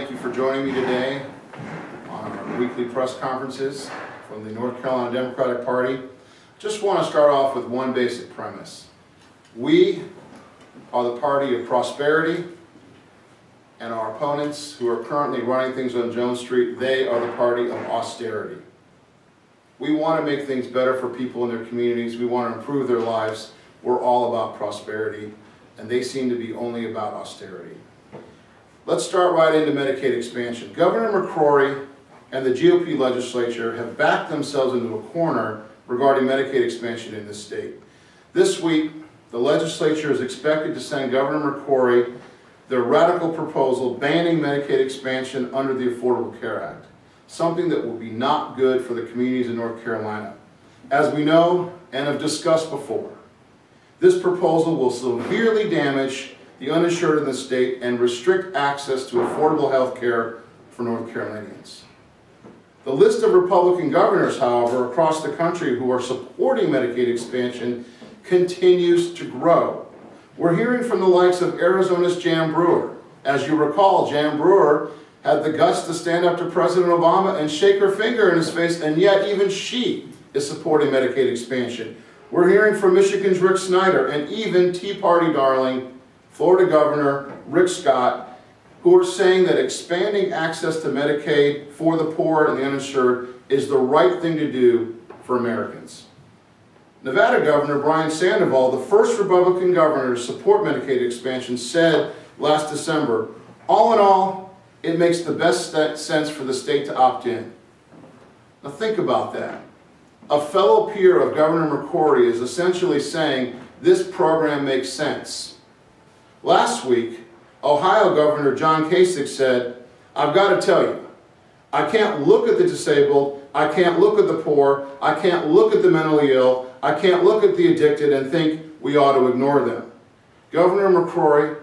thank you for joining me today on our weekly press conferences from the North Carolina Democratic Party. Just want to start off with one basic premise. We are the party of prosperity, and our opponents who are currently running things on Jones Street, they are the party of austerity. We want to make things better for people in their communities. We want to improve their lives. We're all about prosperity, and they seem to be only about austerity. Let's start right into Medicaid expansion. Governor McCrory and the GOP legislature have backed themselves into a corner regarding Medicaid expansion in this state. This week, the legislature is expected to send Governor McCrory their radical proposal banning Medicaid expansion under the Affordable Care Act, something that will be not good for the communities in North Carolina. As we know and have discussed before, this proposal will severely damage the uninsured in the state and restrict access to affordable health care for North Carolinians. The list of Republican governors, however, across the country who are supporting Medicaid expansion continues to grow. We're hearing from the likes of Arizona's Jan Brewer. As you recall, Jan Brewer had the guts to stand up to President Obama and shake her finger in his face, and yet even she is supporting Medicaid expansion. We're hearing from Michigan's Rick Snyder and even Tea Party darling Florida Governor Rick Scott, who are saying that expanding access to Medicaid for the poor and the uninsured is the right thing to do for Americans. Nevada Governor Brian Sandoval, the first Republican governor to support Medicaid expansion, said last December, "All in all, it makes the best sense for the state to opt in." Now think about that. A fellow peer of Governor McCrory is essentially saying this program makes sense. Last week, Ohio Governor John Kasich said, "I've got to tell you, I can't look at the disabled, I can't look at the poor, I can't look at the mentally ill, I can't look at the addicted and think we ought to ignore them." Governor McCrory,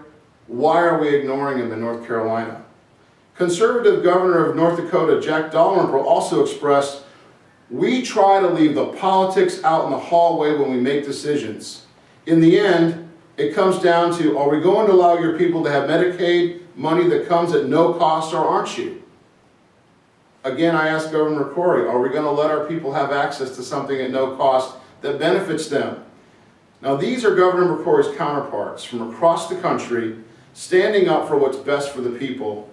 why are we ignoring him in North Carolina? Conservative Governor of North Dakota Jack Dalrymple also expressed, "We try to leave the politics out in the hallway when we make decisions. In the end, it comes down to, are we going to allow your people to have Medicaid money that comes at no cost, or aren't you?" Again, I ask Governor McCrory, are we going to let our people have access to something at no cost that benefits them? Now, these are Governor McCrory's counterparts from across the country standing up for what's best for the people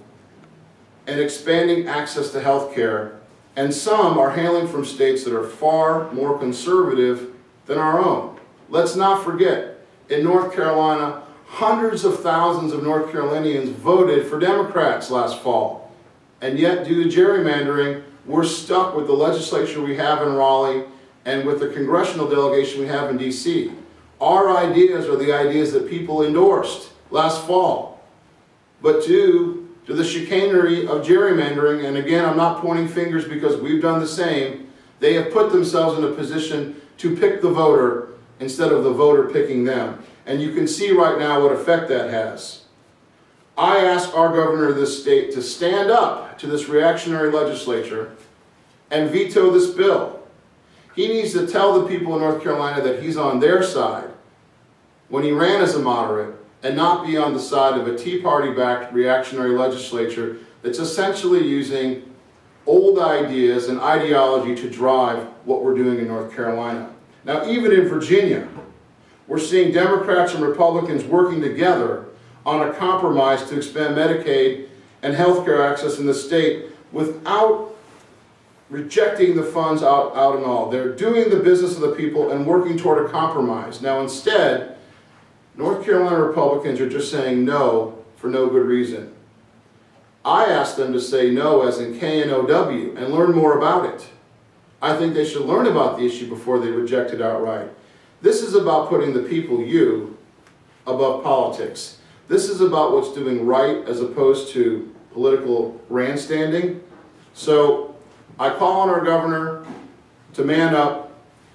and expanding access to health care, and some are hailing from states that are far more conservative than our own. Let's not forget, in North Carolina, hundreds of thousands of North Carolinians voted for Democrats last fall. And yet, due to gerrymandering, we're stuck with the legislature we have in Raleigh and with the congressional delegation we have in D.C. Our ideas are the ideas that people endorsed last fall. But due to the chicanery of gerrymandering, and again, I'm not pointing fingers because we've done the same, they have put themselves in a position to pick the voter instead of the voter picking them. And you can see right now what effect that has. I ask our governor of this state to stand up to this reactionary legislature and veto this bill. He needs to tell the people in North Carolina that he's on their side when he ran as a moderate, and not be on the side of a Tea Party-backed reactionary legislature that's essentially using old ideas and ideology to drive what we're doing in North Carolina. Now, even in Virginia, we're seeing Democrats and Republicans working together on a compromise to expand Medicaid and health care access in the state without rejecting the funds out and all. They're doing the business of the people and working toward a compromise. Now, instead, North Carolina Republicans are just saying no for no good reason. I asked them to say no as in K-N-O-W and learn more about it. I think they should learn about the issue before they reject it outright. This is about putting the people, you, above politics. This is about what's doing right as opposed to political grandstanding. So I call on our governor to man up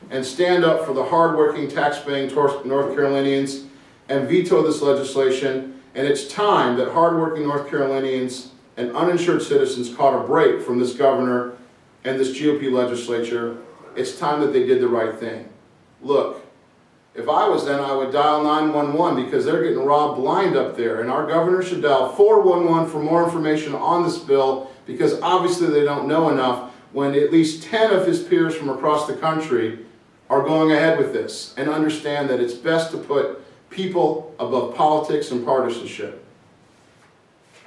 and stand up for the hardworking, tax-paying North Carolinians and veto this legislation. And it's time that hardworking North Carolinians and uninsured citizens caught a break from this governor and this GOP legislature. It's time that they did the right thing. Look, If I was them, I would dial 911 because they're getting robbed blind up there. And our governor should dial 411 for more information on this bill, because obviously they don't know enough when at least 10 of his peers from across the country are going ahead with this, and understand that it's best to put people above politics and partisanship.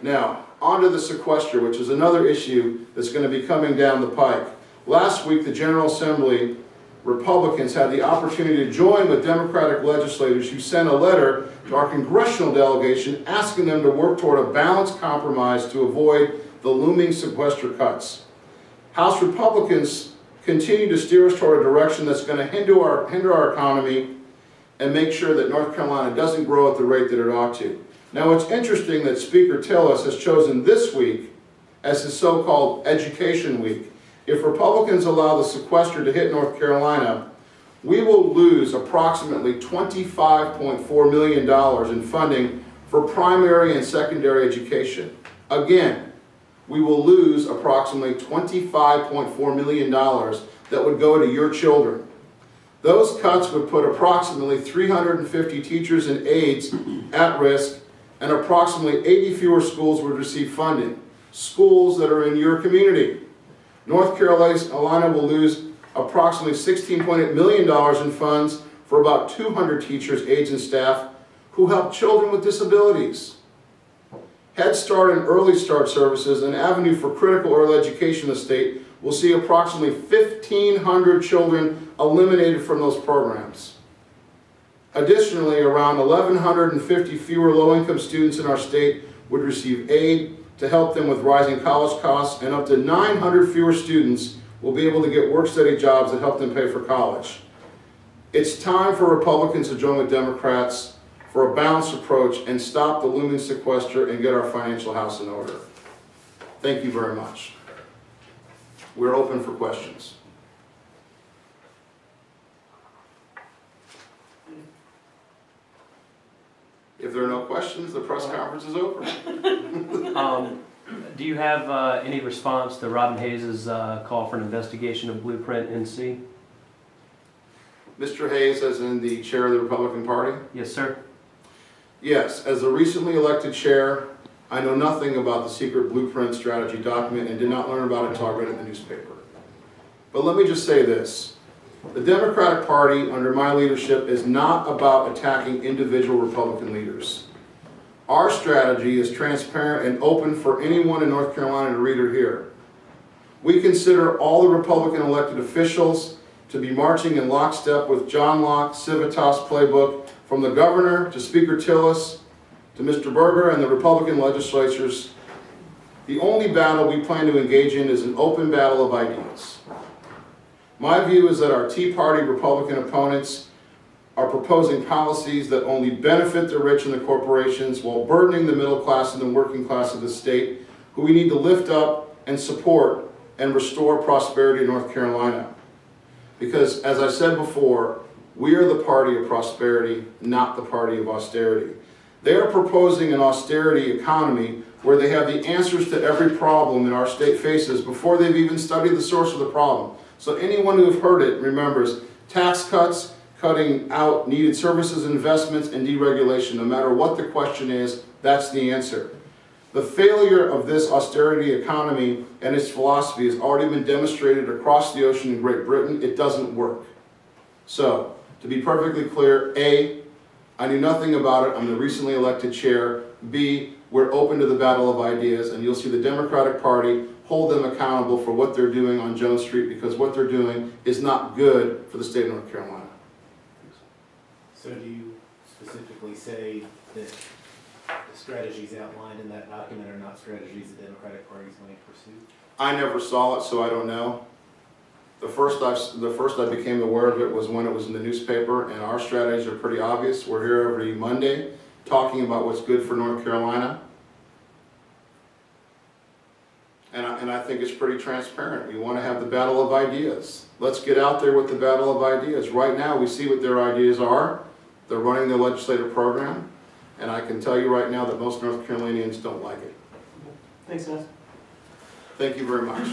Now, on to the sequester, which is another issue that's going to be coming down the pike. Last week, the General Assembly Republicans had the opportunity to join with Democratic legislators who sent a letter to our congressional delegation asking them to work toward a balanced compromise to avoid the looming sequester cuts. House Republicans continue to steer us toward a direction that's going to hinder our economy and make sure that North Carolina doesn't grow at the rate that it ought to. Now, it's interesting that Speaker Tillis has chosen this week as his so-called Education Week. If Republicans allow the sequester to hit North Carolina, we will lose approximately $25.4 million in funding for primary and secondary education. Again, we will lose approximately $25.4 million that would go to your children. Those cuts would put approximately 350 teachers and aides at risk, and approximately 80 fewer schools would receive funding. Schools that are in your community. North Carolina will lose approximately $16.8 million in funds for about 200 teachers, aides, and staff who help children with disabilities. Head Start and Early Start services, an avenue for critical early education in the state, will see approximately 1,500 children eliminated from those programs. Additionally, around 1,150 fewer low-income students in our state would receive aid to help them with rising college costs, and up to 900 fewer students will be able to get work-study jobs that help them pay for college. It's time for Republicans to join with Democrats for a balanced approach and stop the looming sequester and get our financial house in order. Thank you very much. We're open for questions. If there are no questions, the press conference is over. Do you have any response to Robin Hayes' call for an investigation of Blueprint NC? Mr. Hayes, as in the chair of the Republican Party? Yes, sir. Yes, as a recently elected chair, I know nothing about the secret Blueprint strategy document and did not learn about it until I read it in the newspaper. But let me just say this. The Democratic Party, under my leadership, is not about attacking individual Republican leaders. Our strategy is transparent and open for anyone in North Carolina to read or hear. We consider all the Republican elected officials to be marching in lockstep with John Locke's Civitas playbook, from the governor to Speaker Tillis to Mr. Berger and the Republican legislatures. The only battle we plan to engage in is an open battle of ideas. My view is that our Tea Party Republican opponents are proposing policies that only benefit the rich and the corporations while burdening the middle class and the working class of the state, who we need to lift up and support and restore prosperity in North Carolina. Because, as I said before, we are the party of prosperity, not the party of austerity. They are proposing an austerity economy where they have the answers to every problem in our state faces before they've even studied the source of the problem. So anyone who has heard it remembers tax cuts, cutting out needed services, investments, and deregulation. No matter what the question is, that's the answer. The failure of this austerity economy and its philosophy has already been demonstrated across the ocean in Great Britain. It doesn't work. So, to be perfectly clear, A, I knew nothing about it. I'm the recently elected chair. B, we're open to the battle of ideas, and you'll see the Democratic Party hold them accountable for what they're doing on Jones Street, because what they're doing is not good for the state of North Carolina. So do you specifically say that the strategies outlined in that document are not strategies the Democratic Party is going to pursue? I never saw it, so I don't know. The first I became aware of it was when it was in the newspaper, and our strategies are pretty obvious. We're here every Monday talking about what's good for North Carolina. And I think it's pretty transparent. We want to have the battle of ideas. Let's get out there with the battle of ideas. Right now, we see what their ideas are. They're running their legislative program. And I can tell you right now that most North Carolinians don't like it. Thanks, guys. Thank you very much.